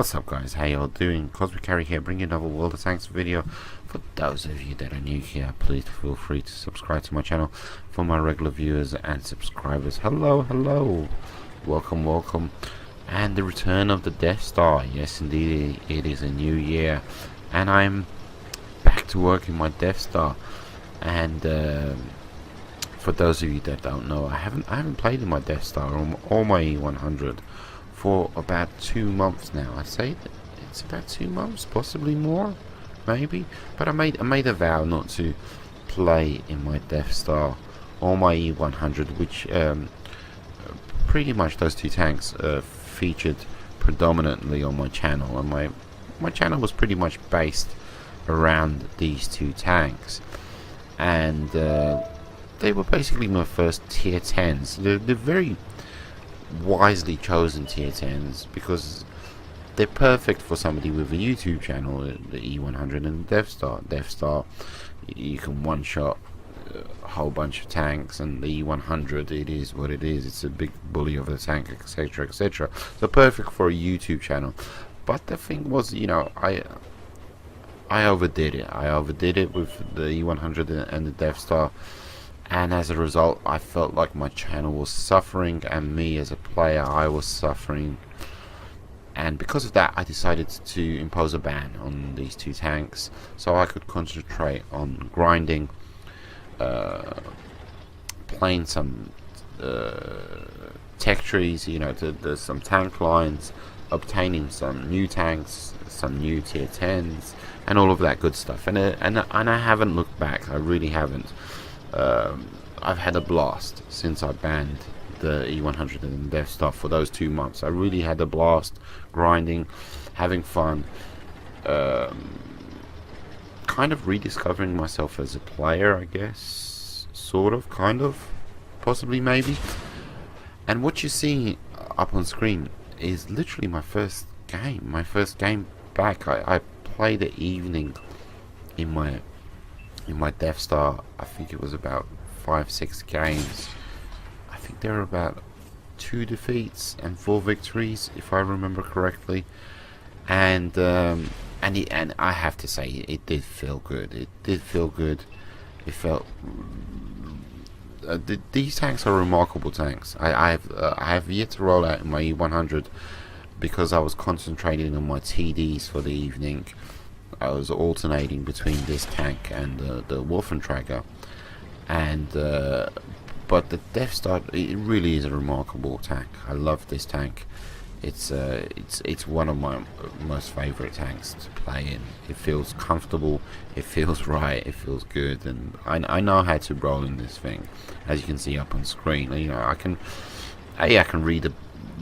What's up guys, how y'all doing? Cosmic Carry here, bringing another World of Tanks video. For those of you that are new here, please feel free to subscribe to my channel. For my regular viewers and subscribers, hello, welcome. And the return of the Death Star. Yes indeed, it is a new year and I'm back to work in my Death Star. And for those of you that don't know, I haven't played in my Death Star or my E100 for about 2 months now. I'd say that it's about 2 months, possibly more, maybe. But I made a vow not to play in my Death Star or my E100, which pretty much those two tanks featured predominantly on my channel, and my channel was pretty much based around these two tanks, and they were basically my first tier 10s. They're very wisely chosen tier 10s because they're perfect for somebody with a YouTube channel. The E100 and the Death Star, you can one shot a whole bunch of tanks, and the E100, it is what it is. It's a big bully of a tank, etc. So perfect for a YouTube channel. But the thing was, you know, I overdid it with the E100 and the Death Star. And as a result, I felt like my channel was suffering, and me as a player, I was suffering. And because of that, I decided to impose a ban on these two tanks, so I could concentrate on grinding, playing some tech trees, you know, there's some tank lines, obtaining some new tanks, some new tier 10s, and all of that good stuff. And I haven't looked back. I really haven't. I've had a blast since I banned the E100 and Death Star for those 2 months. I really had a blast grinding, having fun, kind of rediscovering myself as a player, I guess, sort of, kind of, possibly, maybe. And what you're seeing up on screen is literally my first game back. I played the evening in my Death Star. I think it was about 5-6 games. I think there were about 2 defeats and 4 victories, if I remember correctly. And I have to say, it did feel good. It felt these tanks are remarkable tanks. I have yet to roll out in my E100 because I was concentrating on my TDs for the evening. I was alternating between this tank and the Wolfentrager, and but the Death Star, it really is a remarkable tank. I love this tank. It's one of my most favorite tanks to play in. It feels comfortable, it feels right, it feels good, and I know how to roll in this thing, as you can see up on screen. You know, I can read the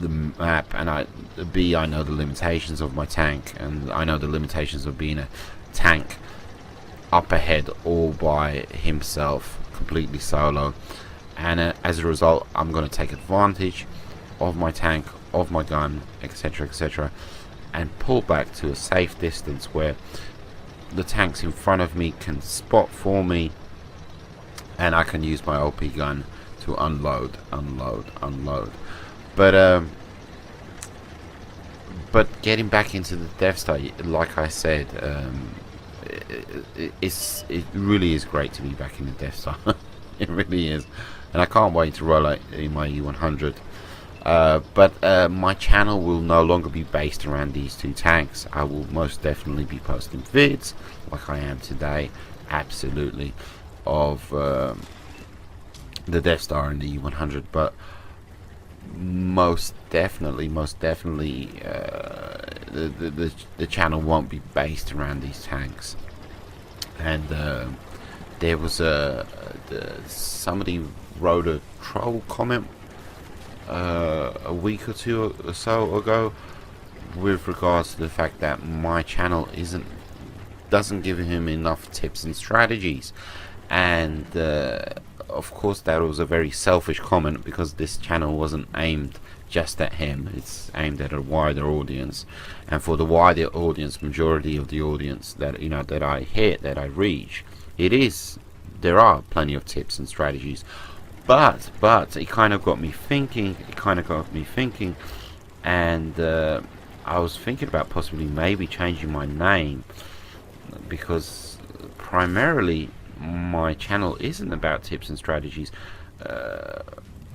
map, and I know the limitations of my tank, and I know the limitations of being a tank up ahead all by himself, completely solo. And as a result, I'm going to take advantage of my tank, of my gun, etc, and pull back to a safe distance where the tanks in front of me can spot for me, and I can use my OP gun to unload. But getting back into the Death Star, like I said, it really is great to be back in the Death Star. It really is, and I can't wait to roll out in my E100. But my channel will no longer be based around these two tanks. I will most definitely be posting vids, like I am today, absolutely, of the Death Star and the E100, but most definitely the channel won't be based around these tanks. And there was somebody wrote a troll comment a week or two or so ago with regards to the fact that my channel doesn't give him enough tips and strategies. And of course that was a very selfish comment, because this channel wasn't aimed just at him. It's aimed at a wider audience, and for the wider audience, majority of the audience that, you know, that I hit, that I reach, there are plenty of tips and strategies. But it kind of got me thinking, and I was thinking about possibly maybe changing my name, because primarily my channel isn't about tips and strategies.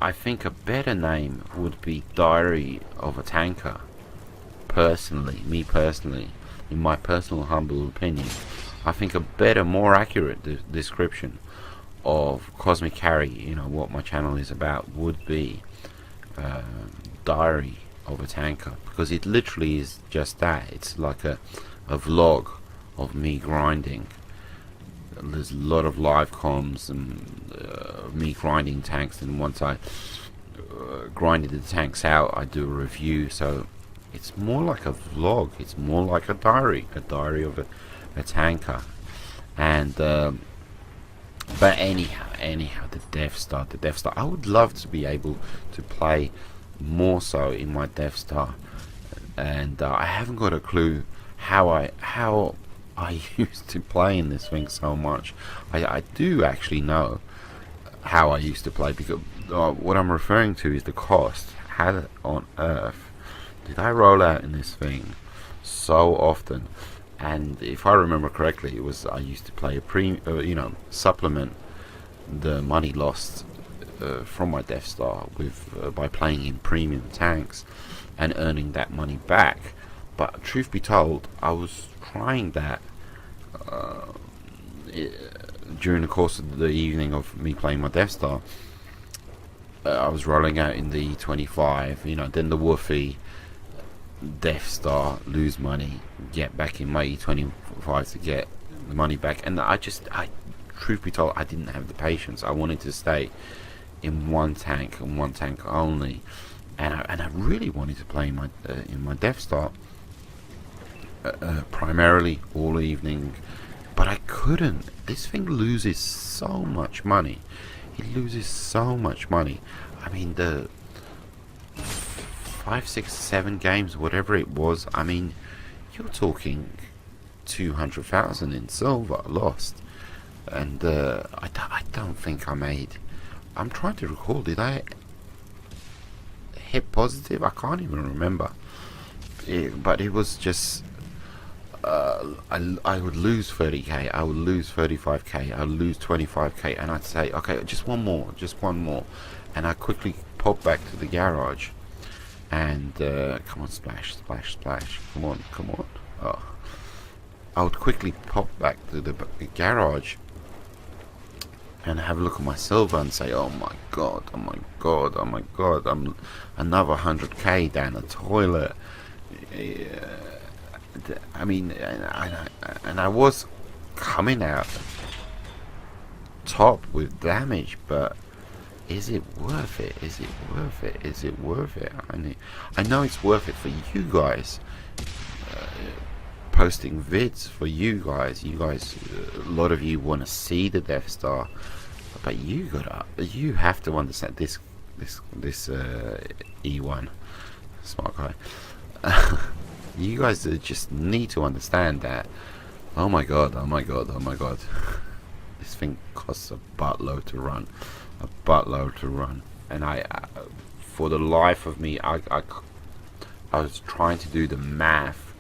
I think a better name would be Diary of a Tanker. Personally, me personally, in my personal humble opinion, I think a better, more accurate description of Cosmic Carry, you know, what my channel is about, would be Diary of a Tanker, because it literally is just that. It's like a vlog of me grinding. There's a lot of live comms and me grinding tanks, and once I grinded the tanks out, I do a review. So it's more like a vlog, it's more like a diary of a tanker. And but anyhow, the Death Star, I would love to be able to play more so in my Death Star, and I haven't got a clue how I used to play in this thing so much. I do actually know how I used to play, because what I'm referring to is the cost. How on earth did I roll out in this thing so often? And if I remember correctly, it was I used to play a supplement the money lost from my Death Star with by playing in premium tanks and earning that money back. But truth be told, I was trying that during the course of the evening of me playing my Death Star. I was rolling out in the E25, you know, then the Woofy, Death Star, lose money, get back in my E25 to get the money back. And truth be told, I didn't have the patience. I wanted to stay in one tank and one tank only, and I really wanted to play in my Death Star primarily all evening, but I couldn't. This thing loses so much money. It loses so much money. I mean, the 5, 6, 7 games, whatever it was, I mean, you're talking 200,000 in silver lost. And I don't think I made, I'm trying to recall, did I hit positive? I can't even remember. But it was just I would lose 30k, I would lose 35k, I would lose 25k, and I'd say, okay, just one more, and I quickly pop back to the garage, and come on, splash, come on. Oh. I would quickly pop back to the garage and have a look at my silver and say, oh my god, I'm another 100k down the toilet. I mean, and I was coming out top with damage, but is it worth it? I know it's worth it for you guys, posting vids for you guys. A lot of you want to see the Death Star, but you have to understand this E1 smart guy. You guys just need to understand that. Oh my god. This thing costs a buttload to run. And I for the life of me, I was trying to do the math,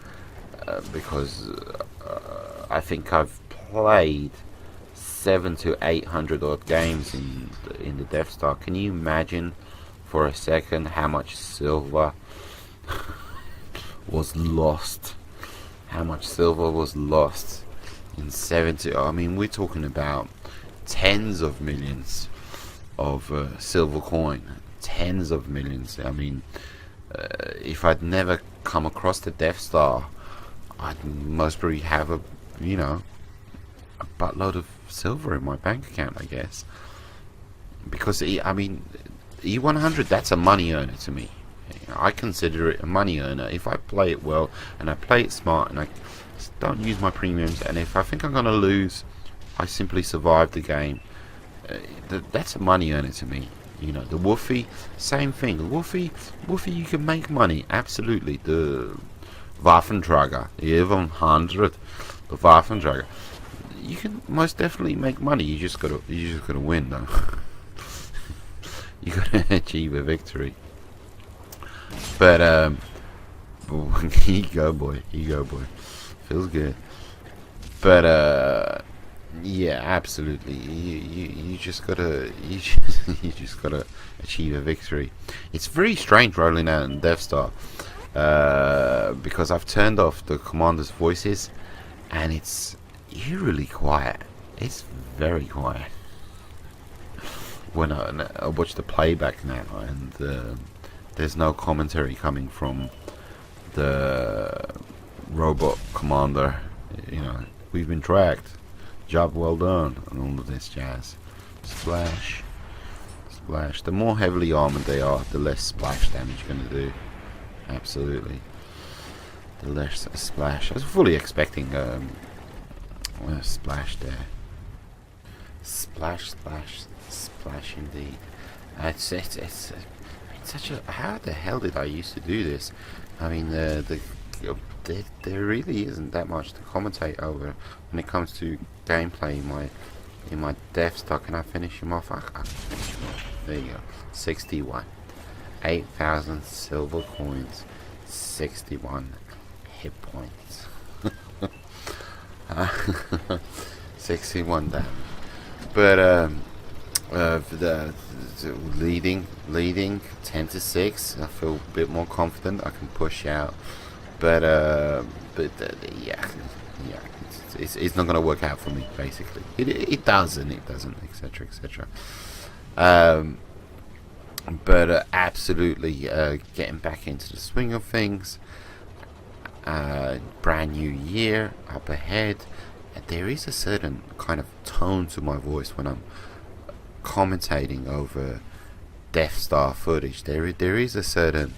because I think I've played 700 to 800 odd games in the Death Star. Can you imagine for a second how much silver was lost? How much silver was lost in 70? I mean, we're talking about tens of millions of silver coin. Tens of millions. I mean, if I'd never come across the Death Star, I'd most probably have a buttload of silver in my bank account, I guess. Because E100, that's a money earner to me. I consider it a money earner if I play it well and I play it smart and I don't use my premiums, and if I think I'm gonna lose, I simply survive the game. That's a money earner to me. You know, the Woofy, same thing. Woofy, you can make money, absolutely. The Waffentrager, the 100, the Waffentrager, you can most definitely make money. You just gotta win, though. You gotta achieve a victory. But Here you go, boy. Here you go, boy. Feels good. But yeah, absolutely. You just gotta you just gotta achieve a victory. It's very strange rolling out in Death Star because I've turned off the commander's voices, and it's eerily quiet. It's very quiet. When I watch the playback now, and there's no commentary coming from the robot commander. You know, we've been tracked. Job well done, and all of this jazz. Splash, splash. The more heavily armored they are, the less splash damage you're gonna do. Absolutely. The less splash. I was fully expecting a splash there. Splash, splash, splash indeed. It's such a. How the hell did I used to do this? I mean, there really isn't that much to commentate over when it comes to gameplay in my Death Star. Can I finish him off? I can finish him off. There you go. 61. 8,000 silver coins. 61 hit points. 61 damage. But the leading 10-6. I feel a bit more confident. I can push out, but yeah, it's not gonna work out for me. Basically, it doesn't, etc., etc. But absolutely getting back into the swing of things. Brand new year up ahead. There is a certain kind of tone to my voice when I'm commentating over Death Star footage. There is a certain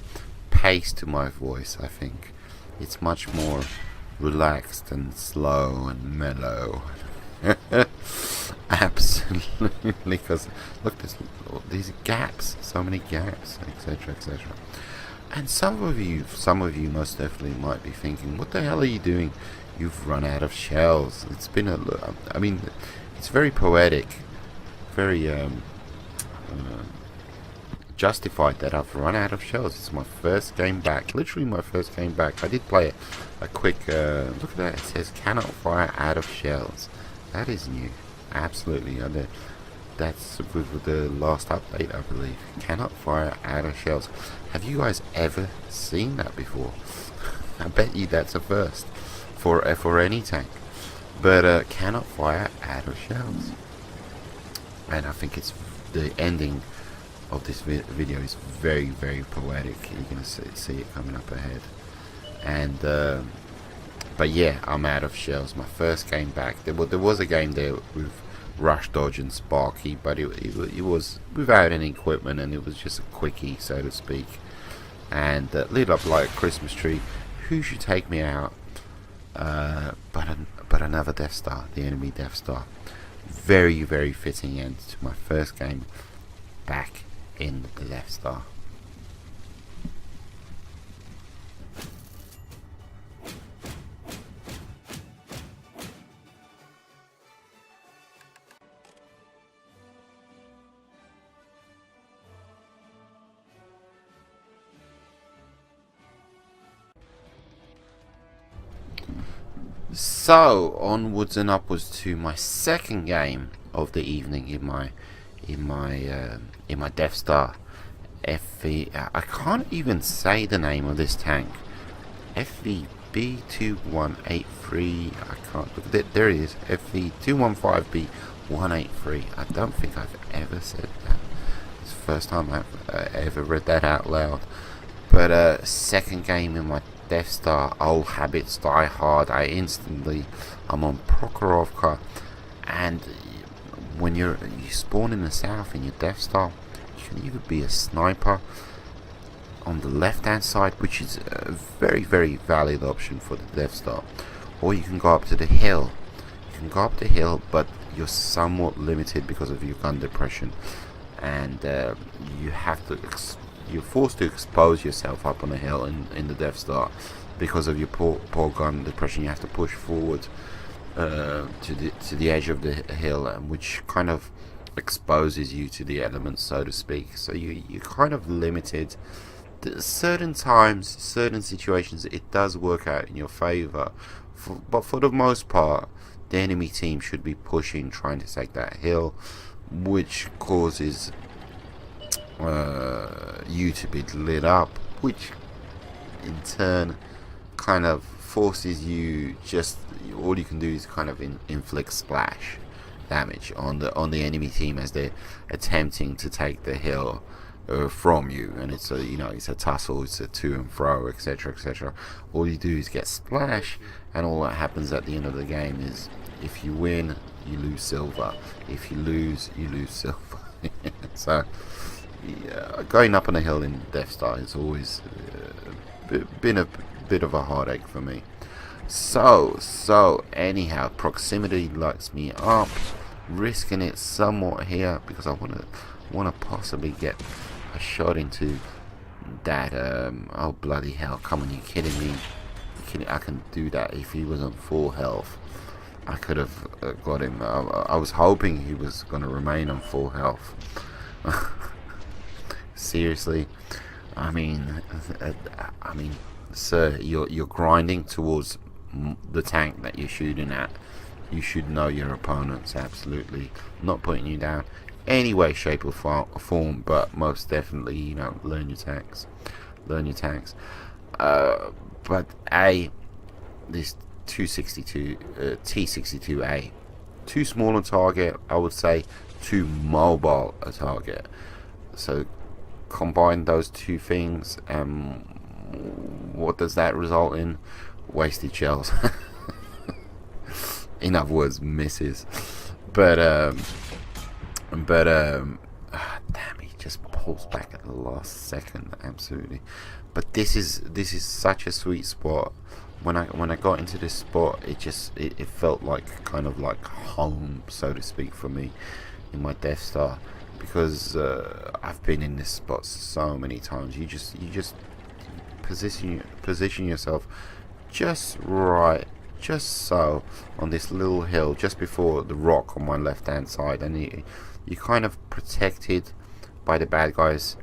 pace to my voice. I think it's much more relaxed and slow and mellow. Absolutely, because look, there's these gaps, so many gaps, etc., etc. And some of you most definitely might be thinking, what the hell are you doing? You've run out of shells. It's been I mean, it's very poetic, very justified that I've run out of shells. It's my first game back, literally my first game back. I did play a quick look at that. It says cannot fire out of shells. That is new. Absolutely. That's with the last update, I believe. Cannot fire out of shells. Have you guys ever seen that before? I bet you that's a first for any tank. But cannot fire out of shells. And I think it's the ending of this video is very, very poetic. You're gonna see it coming up ahead. And but yeah, I'm out of shells. My first game back. There was a game there with Rush, Dodge, and Sparky, but it was without any equipment, and it was just a quickie, so to speak. And lit up like a Christmas tree. Who should take me out? But another Death Star, the enemy Death Star. Very, very fitting end to my first game back in the Death Star. So onwards and upwards to my second game of the evening in my Death Star FV. I can't even say the name of this tank. FV215b183. I can't look at it. There it is. FV215b183. I don't think I've ever said that. It's the first time I've ever read that out loud. But second game in my Death Star. Old habits die hard. I'm on Prokhorovka, and when you spawn in the south in your Death Star, you can either be a sniper on the left hand side, which is a very, very valid option for the Death Star, or you can go up to the hill. You can go up the hill, but you're somewhat limited because of your gun depression, and you're forced to expose yourself up on a hill in the Death Star because of your poor gun depression. You have to push forward to the edge of the hill, which kind of exposes you to the elements, so to speak. So you're kind of limited certain times, certain situations, it does work out in your favor. But for the most part, the enemy team should be pushing, trying to take that hill, which causes you to be lit up, which in turn kind of forces you, just all you can do is kind of inflict splash damage on the enemy team as they're attempting to take the hill from you. And it's a, you know, it's a tussle, it's a to and fro, etc, etc. All you do is get splash, and all that happens at the end of the game is, if you win, you lose silver. If you lose, you lose silver. So yeah, going up on a hill in Death Star has always been a bit of a heartache for me. So anyhow, proximity lights me up, risking it somewhat here because I want to possibly get a shot into that. Oh bloody hell! Come on, you kidding me? I can do that. If he was on full health, I could have got him. I was hoping he was going to remain on full health. Seriously, I mean, sir, you're grinding towards the tank that you're shooting at. You should know your opponents. Absolutely, not putting you down any way, shape or form, but most definitely, you know, learn your tanks. But this 262 T62A, too small a target, I would say, too mobile a target. So combine those two things, what does that result in? Wasted shells. In other words, misses. But damn, he just pulls back at the last second. Absolutely. But this is such a sweet spot. When I got into this spot, it felt like kind of like home, so to speak, for me in my Death Star, because I've been in this spot so many times. You just position yourself just right, just so, on this little hill just before the rock on my left hand side, and you're kind of protected by the bad guys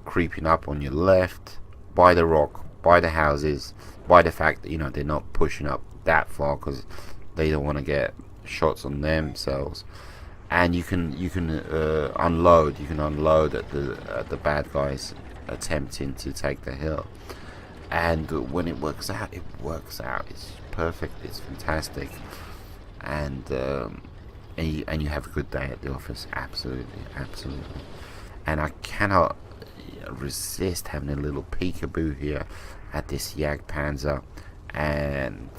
creeping up on your left, by the rock, by the houses, by the fact that, you know, they're not pushing up that far because they don't want to get shots on themselves. And you can unload at the bad guys attempting to take the hill. And when it works out, it's perfect, it's fantastic. And you have a good day at the office. Absolutely. And I cannot resist having a little peekaboo here at this Jagdpanzer, and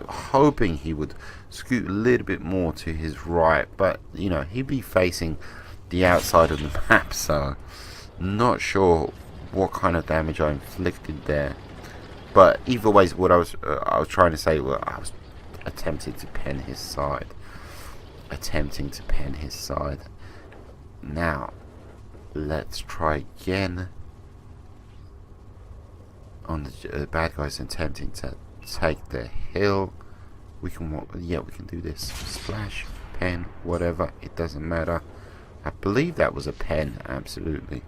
hoping he would scoot a little bit more to his right, but you know, he'd be facing the outside of the map, so not sure what kind of damage I inflicted there. But either way, what I was trying to say, well, I was attempting to pen his side. Now let's try again on the bad guys attempting to take the hill. We can do this. Splash, pen, whatever, it doesn't matter. I believe that was a pen. Absolutely.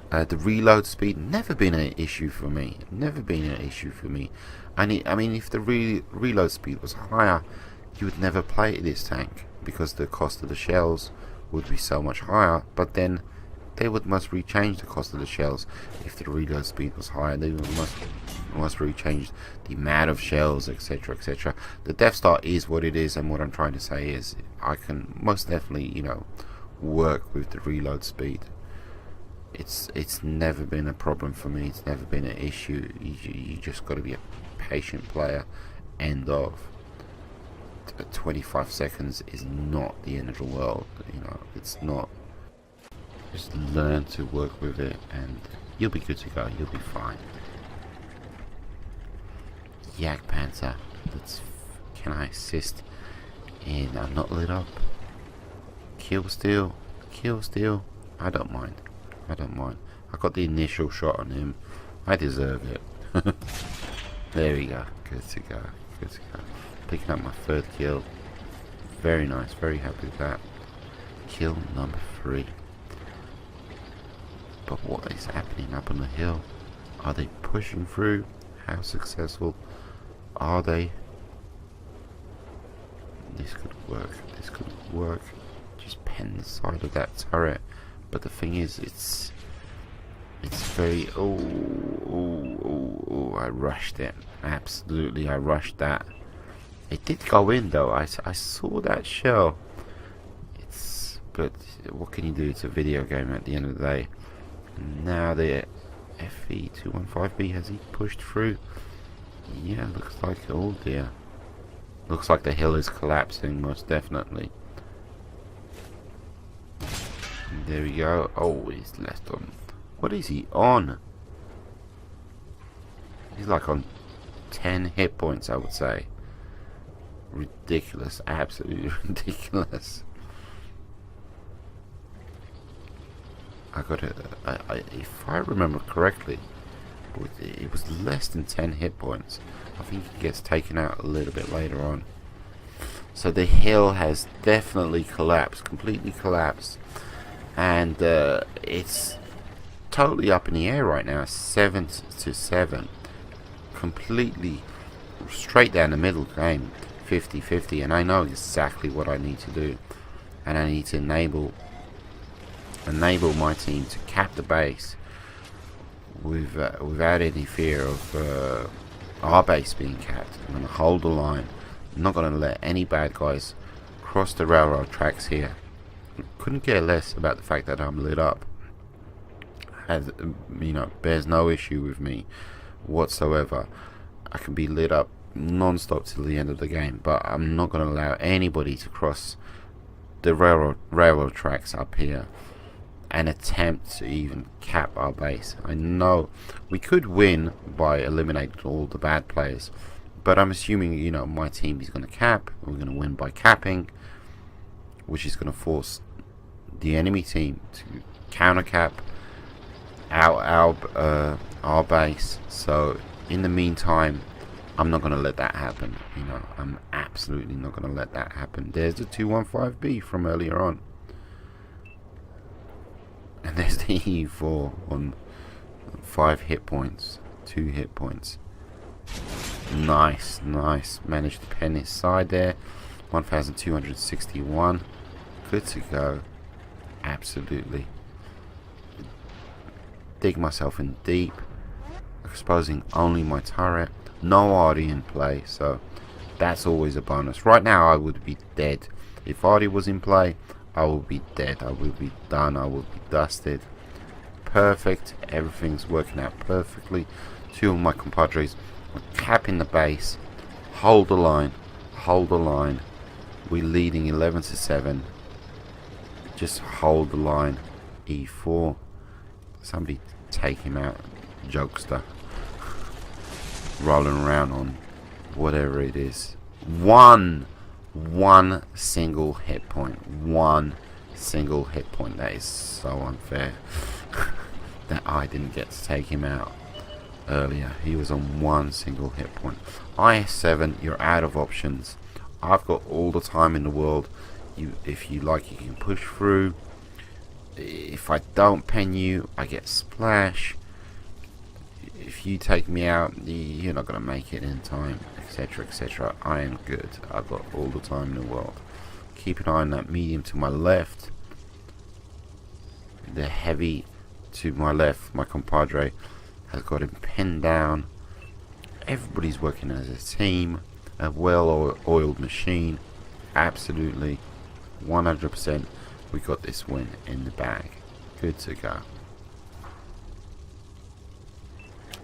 The reload speed, never been an issue for me. I mean, if the reload speed was higher, you would never play this tank, because the cost of the shells would be so much higher. But then they must rechange the cost of the shells. If the reload speed was higher, they must rechange the amount of shells, etc, etc. The Death Star is what it is, and what I'm trying to say is I can most definitely, you know, work with the reload speed. It's never been a problem for me. It's never been an issue. You just got to be a patient player. End of. 25 seconds is not the end of the world. You know, it's not. Just learn to work with it, and you'll be good to go. You'll be fine. Jagdpanzer. Can I assist in? I'm not lit up. Kill steal. I don't mind. I got the initial shot on him. I deserve it. There we go. Good to go. Picking up my third kill. Very nice. Very happy with that. Kill number 3. But what is happening up on the hill? Are they pushing through? How successful are they? This could work. This could work. Just pen the side of that turret. But the thing is, it's very... Oh, I rushed it. Absolutely, I rushed that. It did go in though. I saw that shell. But what can you do? It's a video game at the end of the day. Now the FV215b, has he pushed through? Yeah, looks like, oh dear. Looks like the hill is collapsing, most definitely. There we go. Oh, he's left on. What is he on? He's like on 10 hit points, I would say. Ridiculous, absolutely ridiculous. If I remember correctly, it was less than 10 hit points. I think he gets taken out a little bit later on. So the hill has definitely collapsed, completely collapsed, and it's totally up in the air right now. 7-7, completely straight down the middle game, 50-50, and I know exactly what I need to do, and I need to enable my team to cap the base without any fear of our base being capped. I'm going to hold the line. I'm not going to let any bad guys cross the railroad tracks here. Couldn't care less about the fact that I'm lit up. As you know, bears no issue with me whatsoever. I can be lit up non-stop till the end of the game, but I'm not going to allow anybody to cross the railroad tracks up here and attempt to even cap our base. I know we could win by eliminating all the bad players, but I'm assuming, you know, my team is going to cap. We're going to win by capping, which is going to force the enemy team to counter cap our base. So in the meantime, I'm not going to let that happen. You know, I'm absolutely not going to let that happen. There's the 215B from earlier on. And there's the E4 on 5 hit points, 2 hit points. Nice, nice. Managed to pen his side there. 1261. Good to go. Absolutely. Dig myself in deep. Exposing only my turret. No Artie in play, so that's always a bonus. Right now I would be dead. If Artie was in play, I will be dead. I will be done. I will be dusted. Perfect. Everything's working out perfectly. 2 of my compadres are capping the base. Hold the line. Hold the line. We're leading 11-7. Just hold the line. E4. Somebody take him out. Jokester. Rolling around on whatever it is. One single hit point. One single hit point. That is so unfair. That I didn't get to take him out earlier. He was on 1 single hit point. IS7, you're out of options. I've got all the time in the world. If you like, you can push through. If I don't pen you, I get splash. If you take me out, you're not going to make it in time, etc, etc. I am good. I've got all the time in the world. Keep an eye on that medium to my left. The heavy to my left, my compadre, has got him pinned down. Everybody's working as a team. A well-oiled machine. Absolutely. 100%. We got this win in the bag. Good to go.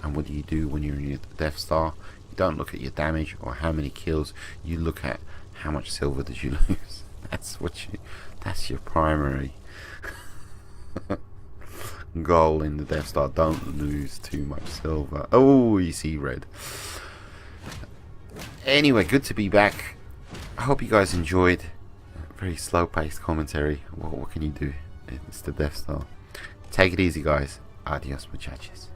And what do you do when you're in your Death Star? You don't look at your damage or how many kills. You look at how much silver did you lose. That's your primary goal in the Death Star. Don't lose too much silver. Oh, you see red. Anyway, good to be back. I hope you guys enjoyed. Very slow-paced commentary. What can you do? It's the Death Star. Take it easy, guys. Adios, muchachos.